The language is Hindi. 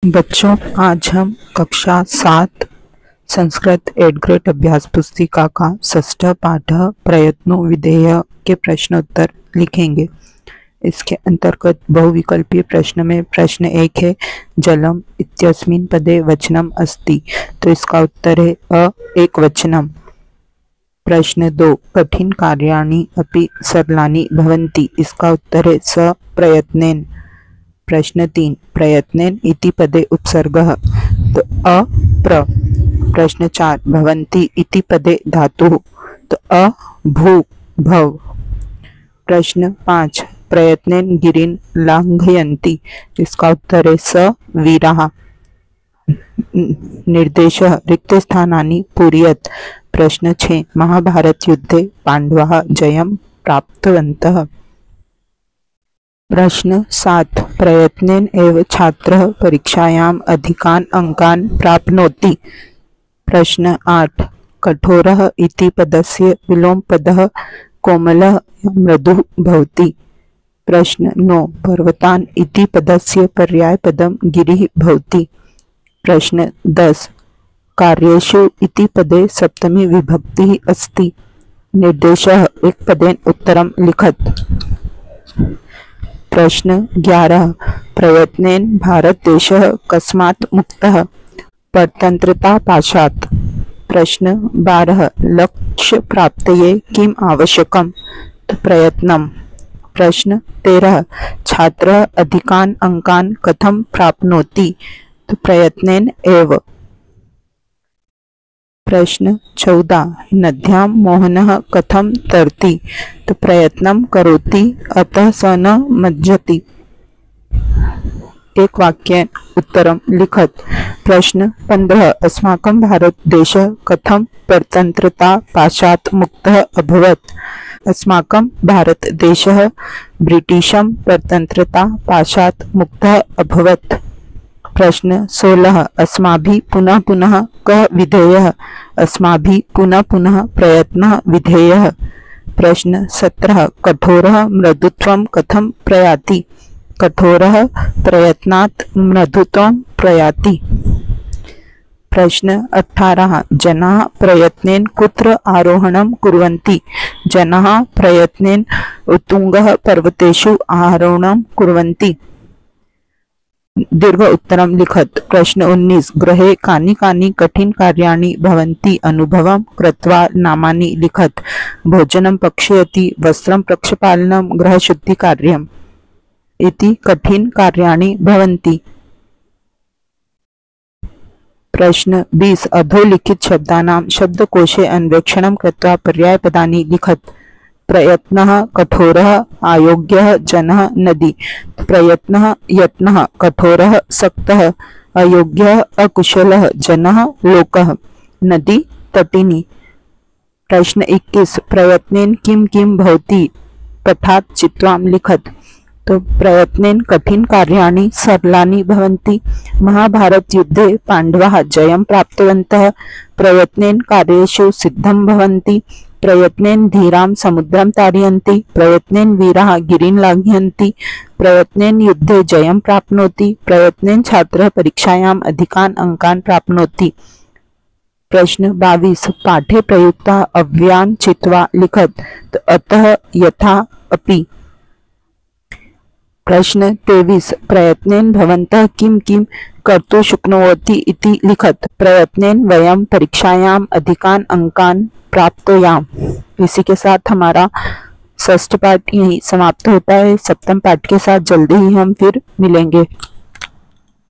बच्चों, आज हम कक्षा 7 संस्कृत 8th ग्रेड अभ्यास पुस्तिका का षष्ठ पाठ प्रयत्नो विधेय के प्रश्नोत्तर लिखेंगे। इसके अंतर्गत बहुविकल्पीय प्रश्न में प्रश्न 1 है जलम इत्यस्मिन् पदे वचनम अस्ति, तो इसका उत्तर है अ एकवचनम। प्रश्न 2 कठिन कार्याणि अपि सरलानि भवन्ति, इसका उत्तर है स प्रयत्नेन। प्रश्न 3 प्रयत्नेन इति पदे उपसर्गः, तो अ प्र। प्रश्न 4 भवन्ति इति पदे धातुः, तो अ भू भव। प्रश्न 5 प्रयत्नेन गिरिं लांघयन्ति, इसका उत्तर है स वीराः। निर्देशः रिक्तस्थानानि पूरयेत्। प्रश्न 6 महाभारत युद्धे पांडवाः जयं प्राप्तवन्तः। प्रश्न 7 प्रयत्नेन एव छात्रः परीक्षायाम् अधिकान् अंकान् प्राप्नोति। प्रश्न 8 कठोरः इति पदस्य विलोमपदः कोमलः मृदुः भवति। प्रश्न 9 पर्वतान् इति पदस्य पर्यायपदं गिरिः भवति। प्रश्न 10 कार्येषु इति पदे सप्तमी विभक्तिः अस्ति। निर्देशः एकपदेन उत्तरं लिखत। प्रश्न 11 प्रयत्नेन भारत देशः कस्मात् मुक्तः, परतंत्रता पाशात्। प्रश्न 12 लक्ष्य प्राप्तये किम् आवश्यकम्, प्रयत्नम्। प्रश्न 13 छात्रः अधिकान् अंकान् कथं प्राप्नोति, प्रयत्नेन एव। प्रश्न 14 नद्यां मोहनः कथं तरति, तो प्रयत्नं करोति अतः स न मज्जति। एक वाक्य उत्तरं लिखत। प्रश्न 15 अस्माकं भारत देशः कथं परतंत्रता पाशात् मुक्तः अभवत्, अस्माकं भारत देशः ब्रिटिशं परतंत्रता पाशात् मुक्तः अभवत्। प्रश्न 16 अस्माभिः पुनः पुनः कः विधेयः, अस्माभिः पुनः पुनः प्रयत्नः विधेयः। प्रश्न 17 कठोरः मृदुत्वं कथं प्रयाति, कठोरः प्रयत्नात् मृदुत्वं प्रयाति। प्रश्न 18 जनाः प्रयत्नेन कुत्र आरोहणं कुर्वन्ति, जनाः प्रयत्नेन उत्तुंगः पर्वतेषु आरोहणं कुर्वन्ति। दीर्घ उत्तरं लिखत। प्रश्न 19 गृहे कानि कानि कठिन कार्याणि भवन्ति अनुभवं कृत्वा नामानि लिखत। भोजनं पक्ष्यति, वस्त्रं प्रक्षालनं, गृहशुद्धिकार्यम् इति कठिन कार्याणि भवन्ति। प्रश्न 20 अधोलिखित शब्दानां शब्दकोशे अन्वेषणं कृत्वा पर्यायपदानि लिखत। प्रयत्नः कठोरः, अयोग्यः जनः नदी। प्रयत्नः यत्नः, कठोरः शक्तः, अयोग्यः अकुशलः जनः लोकः, नदी तटिनी। प्रश्न 21 प्रयत्नेन किं किं भवति पठात् चित्वा लिखत, तो प्रयत्नेन कठिन कार्याणि सरलानि भवन्ति। महाभारत युद्धे पांडवाः जयं प्राप्तवन्तः। प्रयत्नेन कार्येषु सिद्धं भवन्ति। प्रयत्नेन धीरां समुद्रं तारयन्ति। प्रयत्नेन वीराः गिरिं लाघयन्ति। प्रयत्नेन युद्धे जयं प्राप्नोति। प्रयत्नेन छात्रः परीक्षायाम् अधिकान् अंकान् प्राप्नोति। प्रश्न 22 पाठे प्रयुक्ताः अव्ययान् चित्वा लिखत, तो अतः यथा अपि। प्रश्न 23 प्रयत्नेन भवन्तः किं किं कर्तुं शक्नुवन्ति इति लिखत। प्रयत्नेन वयं परीक्षायाम् अधिकान् अंकान् प्राप्तयाम। इसी के साथ हमारा षष्ठ पाठ यही समाप्त होता है। सप्तम पाठ के साथ जल्दी ही हम फिर मिलेंगे।